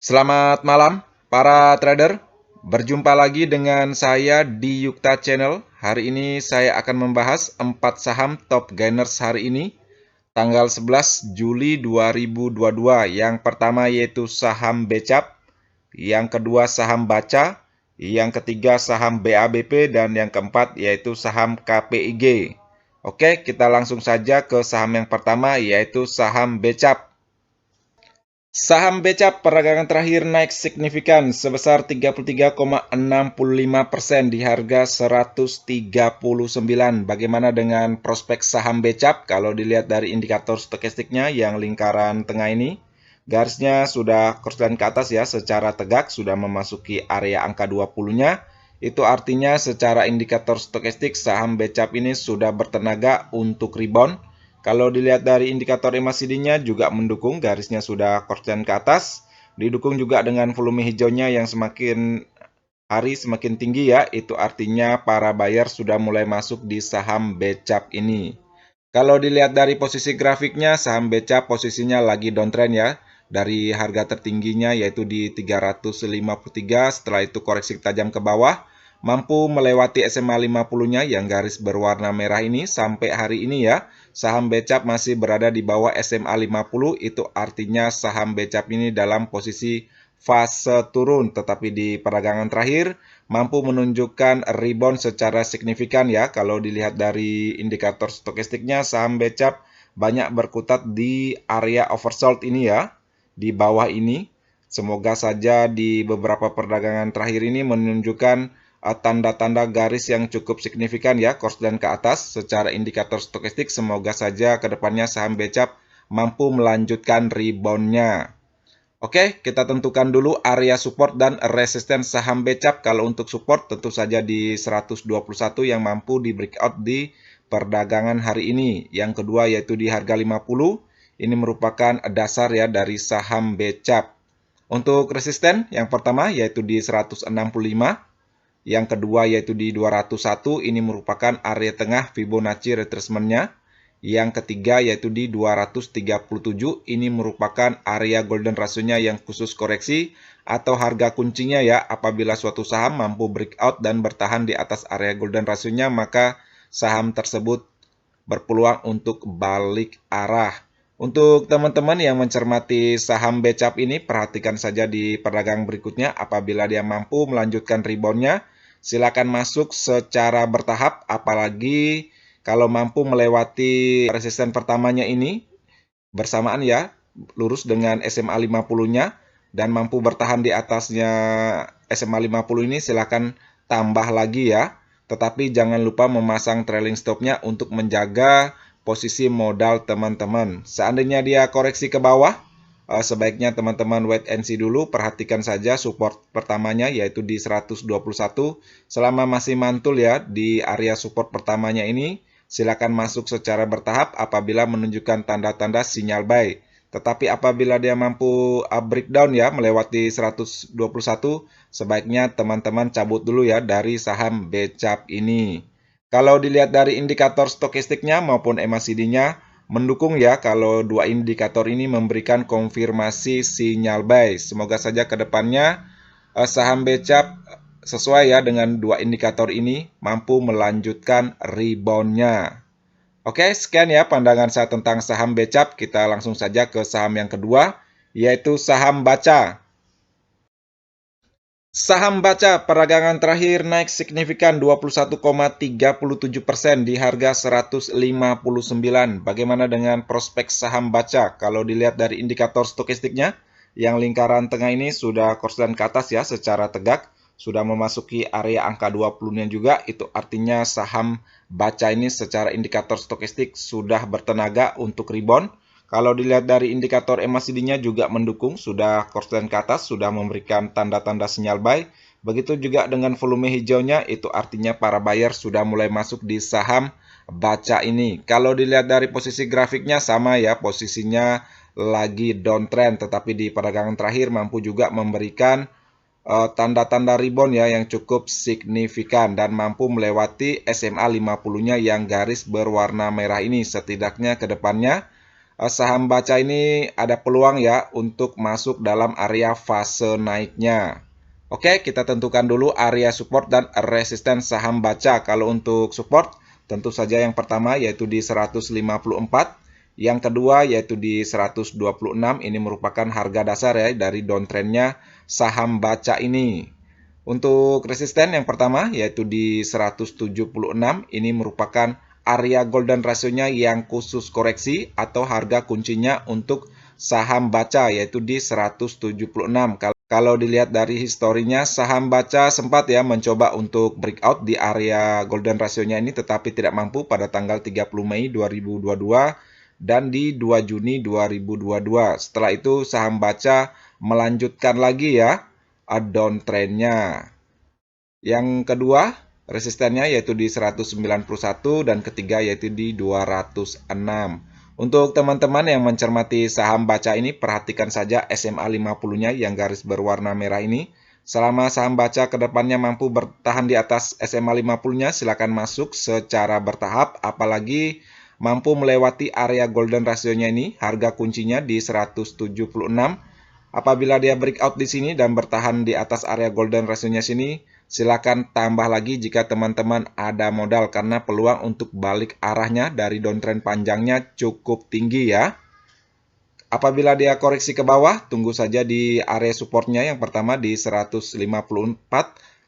Selamat malam, para trader. Berjumpa lagi dengan saya di Yukta Channel. Hari ini saya akan membahas 4 saham top gainers hari ini, tanggal 11 Juli 2022. Yang pertama yaitu saham Becap, yang kedua saham Baca, yang ketiga saham BABP, dan yang keempat yaitu saham KPIG. Oke, kita langsung saja ke saham yang pertama yaitu saham Becap. Saham Becap peragangan terakhir naik signifikan sebesar 33,65% di harga 139. Bagaimana dengan prospek saham Becap? Kalau dilihat dari indikator stokastiknya yang lingkaran tengah ini, garisnya sudah korslet ke atas ya, secara tegak sudah memasuki area angka 20-nya. Itu artinya secara indikator stokastik saham Becap ini sudah bertenaga untuk rebound. Kalau dilihat dari indikator MACD-nya juga mendukung, garisnya sudah korslet ke atas. Didukung juga dengan volume hijaunya yang semakin hari semakin tinggi ya. Itu artinya para buyer sudah mulai masuk di saham Becap ini. Kalau dilihat dari posisi grafiknya, saham Becap posisinya lagi downtrend ya. Dari harga tertingginya yaitu di 353, setelah itu koreksi tajam ke bawah. Mampu melewati SMA 50-nya yang garis berwarna merah ini sampai hari ini ya. Saham Becap masih berada di bawah SMA 50, itu artinya saham Becap ini dalam posisi fase turun, tetapi di perdagangan terakhir mampu menunjukkan rebound secara signifikan ya. Kalau dilihat dari indikator stokastiknya, saham Becap banyak berkutat di area oversold ini ya, di bawah ini. Semoga saja di beberapa perdagangan terakhir ini menunjukkan tanda-tanda garis yang cukup signifikan ya, korslet ke atas secara indikator stokastik. Semoga saja kedepannya saham Becap mampu melanjutkan reboundnya. Oke, kita tentukan dulu area support dan resisten saham Becap. Kalau untuk support tentu saja di 121 yang mampu di breakout di perdagangan hari ini. Yang kedua yaitu di harga 50. Ini merupakan dasar ya dari saham Becap. Untuk resisten yang pertama yaitu di 165. Yang kedua yaitu di 201, ini merupakan area tengah Fibonacci retracement-nya. Yang ketiga yaitu di 237, ini merupakan area golden ratio-nya yang khusus koreksi atau harga kuncinya ya. Apabila suatu saham mampu breakout dan bertahan di atas area golden ratio-nya, maka saham tersebut berpeluang untuk balik arah. Untuk teman-teman yang mencermati saham Becap ini, perhatikan saja di perdagangan berikutnya. Apabila dia mampu melanjutkan rebound-nya, silakan masuk secara bertahap, apalagi kalau mampu melewati resisten pertamanya ini bersamaan ya, lurus dengan SMA 50-nya dan mampu bertahan di atasnya SMA 50 ini, silakan tambah lagi ya. Tetapi jangan lupa memasang trailing stop-nya untuk menjaga posisi modal teman-teman. Seandainya dia koreksi ke bawah, sebaiknya teman-teman wait and see dulu. Perhatikan saja support pertamanya yaitu di 121. Selama masih mantul ya di area support pertamanya ini, silakan masuk secara bertahap apabila menunjukkan tanda-tanda sinyal buy. Tetapi apabila dia mampu breakdown ya melewati 121, sebaiknya teman-teman cabut dulu ya dari saham Becap ini. Kalau dilihat dari indikator stokastiknya maupun MACD-nya, mendukung ya kalau dua indikator ini memberikan konfirmasi sinyal buy. Semoga saja ke depannya saham Becap sesuai ya dengan dua indikator ini mampu melanjutkan reboundnya. Oke, sekian ya pandangan saya tentang saham Becap. Kita langsung saja ke saham yang kedua, yaitu saham Baca. Saham Baca peragangan terakhir naik signifikan 21,37% di harga 159. Bagaimana dengan prospek saham Baca? Kalau dilihat dari indikator stokastiknya, yang lingkaran tengah ini sudah korslet ke atas ya secara tegak, sudah memasuki area angka 20-nya juga. Itu artinya saham Baca ini secara indikator stokastik sudah bertenaga untuk rebound. Kalau dilihat dari indikator MACD-nya juga mendukung, sudah korslet ke atas, sudah memberikan tanda-tanda sinyal buy. Begitu juga dengan volume hijaunya, itu artinya para buyer sudah mulai masuk di saham Baca ini. Kalau dilihat dari posisi grafiknya sama ya, posisinya lagi downtrend, tetapi di perdagangan terakhir mampu juga memberikan tanda-tanda rebound ya yang cukup signifikan dan mampu melewati SMA 50-nya yang garis berwarna merah ini. Setidaknya ke depannya saham baca ini ada peluang ya untuk masuk dalam area fase naiknya. Oke, kita tentukan dulu area support dan resisten saham baca. Kalau untuk support, tentu saja yang pertama yaitu di 154, yang kedua yaitu di 126. Ini merupakan harga dasar ya dari downtrendnya saham baca ini. Untuk resisten yang pertama yaitu di 176, ini merupakan area golden ratio-nya yang khusus koreksi atau harga kuncinya untuk saham baca yaitu di 176. Kalau dilihat dari historinya, saham baca sempat ya mencoba untuk breakout di area golden ratio-nya ini tetapi tidak mampu pada tanggal 30 Mei 2022 dan di 2 Juni 2022. Setelah itu saham baca melanjutkan lagi ya downtrend-nya. Yang kedua, resistennya yaitu di 191 dan ketiga yaitu di 206. Untuk teman-teman yang mencermati saham baca ini, perhatikan saja SMA 50-nya yang garis berwarna merah ini. Selama saham baca ke depannya mampu bertahan di atas SMA 50-nya, silakan masuk secara bertahap, apalagi mampu melewati area golden ratio-nya ini, harga kuncinya di 176. Apabila dia breakout di sini dan bertahan di atas area golden ratio-nya sini, silakan tambah lagi jika teman-teman ada modal karena peluang untuk balik arahnya dari downtrend panjangnya cukup tinggi ya. Apabila dia koreksi ke bawah, tunggu saja di area supportnya yang pertama di 154.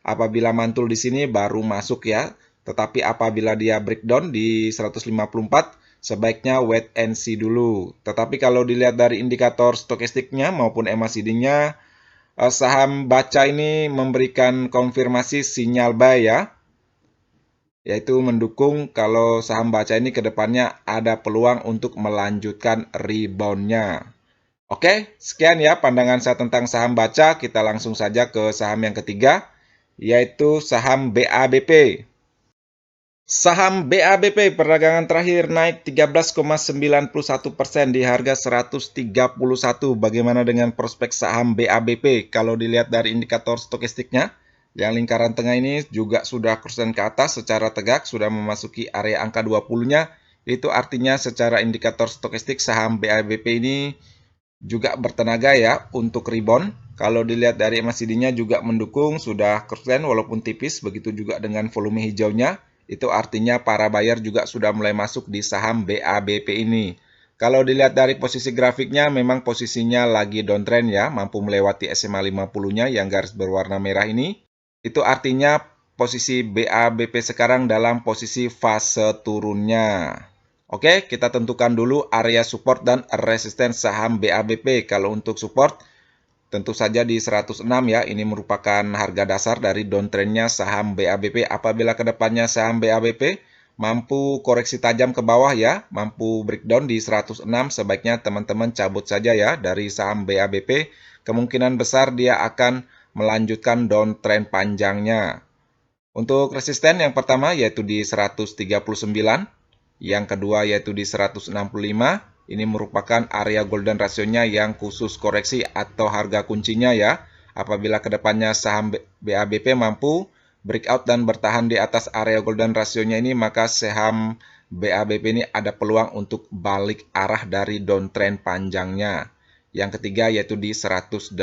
Apabila mantul di sini baru masuk ya. Tetapi apabila dia breakdown di 154, sebaiknya wait and see dulu. Tetapi kalau dilihat dari indikator stokastiknya maupun MACD-nya, saham baca ini memberikan konfirmasi sinyal buy ya, yaitu mendukung kalau saham baca ini ke depannya ada peluang untuk melanjutkan rebound-nya. Oke, sekian ya pandangan saya tentang saham baca. Kita langsung saja ke saham yang ketiga, yaitu saham BABP. Saham BABP perdagangan terakhir naik 13,91% di harga 131. Bagaimana dengan prospek saham BABP? Kalau dilihat dari indikator stokastiknya, yang lingkaran tengah ini juga sudah kursen ke atas secara tegak, sudah memasuki area angka 20-nya. Itu artinya secara indikator stokastik saham BABP ini juga bertenaga ya untuk rebound. Kalau dilihat dari MACD-nya juga mendukung, sudah kursen walaupun tipis, begitu juga dengan volume hijaunya. Itu artinya para buyer juga sudah mulai masuk di saham BABP ini. Kalau dilihat dari posisi grafiknya, memang posisinya lagi downtrend ya, mampu melewati SMA 50-nya yang garis berwarna merah ini. Itu artinya posisi BABP sekarang dalam posisi fase turunnya. Oke, kita tentukan dulu area support dan resisten saham BABP. Kalau untuk support, tentu saja di 106 ya. Ini merupakan harga dasar dari downtrendnya saham BABP. Apabila kedepannya saham BABP mampu koreksi tajam ke bawah ya, mampu breakdown di 106, sebaiknya teman-teman cabut saja ya dari saham BABP. Kemungkinan besar dia akan melanjutkan downtrend panjangnya. Untuk resisten yang pertama yaitu di 139. Yang kedua yaitu di 165. Ini merupakan area golden ratio-nya yang khusus koreksi atau harga kuncinya ya. Apabila kedepannya saham BABP mampu breakout dan bertahan di atas area golden ratio-nya ini, maka saham BABP ini ada peluang untuk balik arah dari downtrend panjangnya. Yang ketiga yaitu di 184.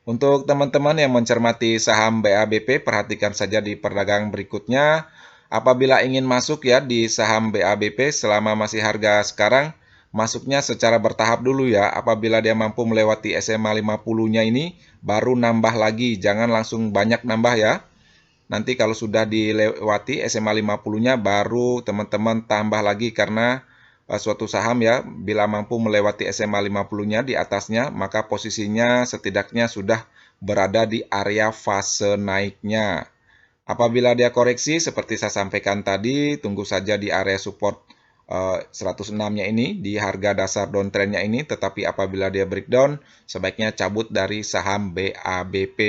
Untuk teman-teman yang mencermati saham BABP, perhatikan saja di perdagangan berikutnya. Apabila ingin masuk ya di saham BABP selama masih harga sekarang, masuknya secara bertahap dulu ya. Apabila dia mampu melewati SMA 50-nya ini, baru nambah lagi. Jangan langsung banyak nambah ya. Nanti kalau sudah dilewati SMA 50-nya, baru teman-teman tambah lagi karena suatu saham ya, bila mampu melewati SMA 50-nya di atasnya, maka posisinya setidaknya sudah berada di area fase naiknya. Apabila dia koreksi, seperti saya sampaikan tadi, tunggu saja di area support 106-nya ini, di harga dasar downtrend-nya ini, tetapi apabila dia breakdown, sebaiknya cabut dari saham BABP.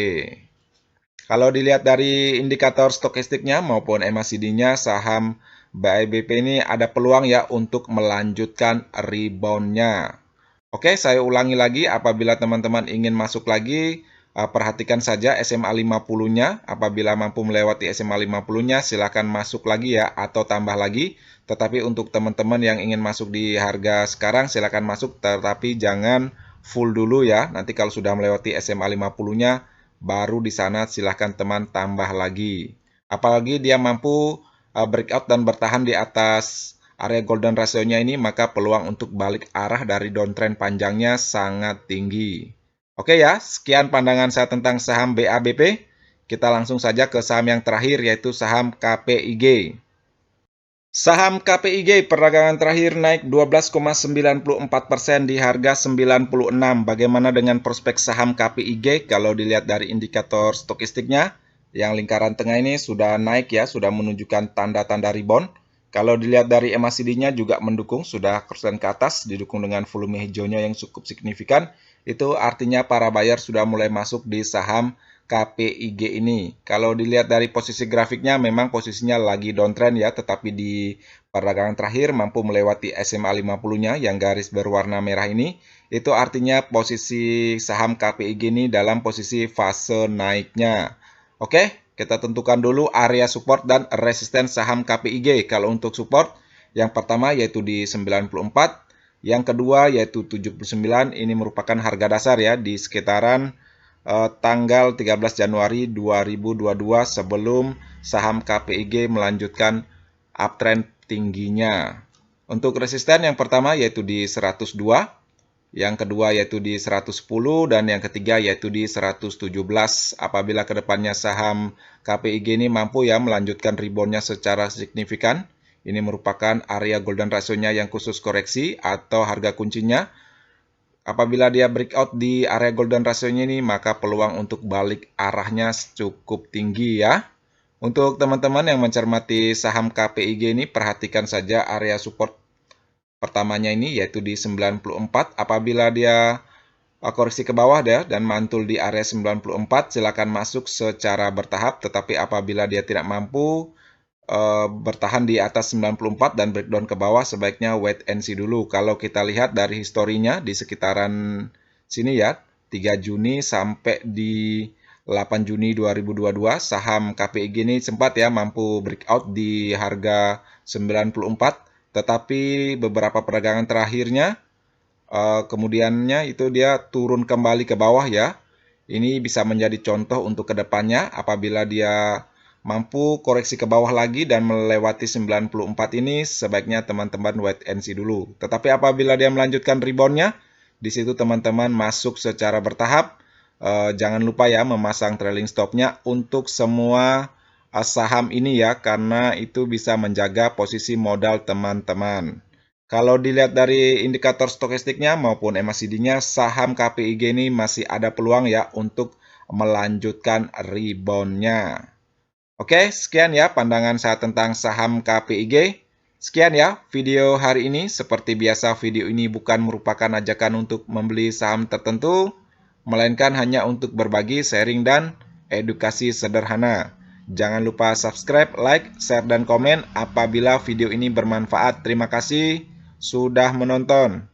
Kalau dilihat dari indikator stokastiknya maupun MACD-nya, saham BABP ini ada peluang ya untuk melanjutkan rebound-nya. Oke, saya ulangi lagi, apabila teman-teman ingin masuk lagi, Perhatikan saja SMA 50-nya, apabila mampu melewati SMA 50-nya silakan masuk lagi ya atau tambah lagi. Tetapi untuk teman-teman yang ingin masuk di harga sekarang silakan masuk, tetapi jangan full dulu ya. Nanti kalau sudah melewati SMA 50-nya baru di sana silahkan teman tambah lagi. Apalagi dia mampu breakout dan bertahan di atas area golden ratio-nya ini, maka peluang untuk balik arah dari downtrend panjangnya sangat tinggi. Oke ya, sekian pandangan saya tentang saham BABP. Kita langsung saja ke saham yang terakhir, yaitu saham KPIG. Saham KPIG perdagangan terakhir naik 12,94% di harga 96. Bagaimana dengan prospek saham KPIG? Kalau dilihat dari indikator stokistiknya, yang lingkaran tengah ini sudah naik ya, sudah menunjukkan tanda-tanda rebound. Kalau dilihat dari MACD-nya juga mendukung, sudah crossline ke atas, didukung dengan volume hijaunya yang cukup signifikan. Itu artinya para buyer sudah mulai masuk di saham KPIG ini. Kalau dilihat dari posisi grafiknya memang posisinya lagi downtrend ya, tetapi di perdagangan terakhir mampu melewati SMA 50-nya yang garis berwarna merah ini. Itu artinya posisi saham KPIG ini dalam posisi fase naiknya. Oke, kita tentukan dulu area support dan resisten saham KPIG. Kalau untuk support, yang pertama yaitu di 94, yang kedua yaitu 79, ini merupakan harga dasar ya di sekitaran tanggal 13 Januari 2022 sebelum saham KPIG melanjutkan uptrend tingginya. Untuk resisten yang pertama yaitu di 102, yang kedua yaitu di 110, dan yang ketiga yaitu di 117. Apabila kedepannya saham KPIG ini mampu ya melanjutkan reboundnya secara signifikan, ini merupakan area golden ratio-nya yang khusus koreksi atau harga kuncinya. Apabila dia breakout di area golden ratio-nya ini, maka peluang untuk balik arahnya cukup tinggi ya. Untuk teman-teman yang mencermati saham KPIG ini, perhatikan saja area support pertamanya ini yaitu di 94. Apabila dia koreksi ke bawah ya dan mantul di area 94, silakan masuk secara bertahap. Tetapi apabila dia tidak mampu bertahan di atas 94 dan breakdown ke bawah, sebaiknya wait and see dulu. Kalau kita lihat dari historinya di sekitaran sini ya, 3 Juni sampai di 8 Juni 2022, saham KPIG ini sempat ya mampu breakout di harga 94, tetapi beberapa perdagangan terakhirnya kemudiannya itu dia turun kembali ke bawah ya. Ini bisa menjadi contoh untuk kedepannya apabila dia mampu koreksi ke bawah lagi dan melewati 94 ini, sebaiknya teman-teman wait and see dulu. Tetapi apabila dia melanjutkan reboundnya, di situ teman-teman masuk secara bertahap. Jangan lupa ya memasang trailing stopnya untuk semua saham ini ya, karena itu bisa menjaga posisi modal teman-teman. Kalau dilihat dari indikator stokastiknya maupun MACD-nya, saham KPIG ini masih ada peluang ya untuk melanjutkan rebound-nya. Oke, sekian ya pandangan saya tentang saham KPIG. Sekian ya video hari ini. Seperti biasa, video ini bukan merupakan ajakan untuk membeli saham tertentu, melainkan hanya untuk berbagi, sharing, dan edukasi sederhana. Jangan lupa subscribe, like, share, dan komen apabila video ini bermanfaat. Terima kasih sudah menonton.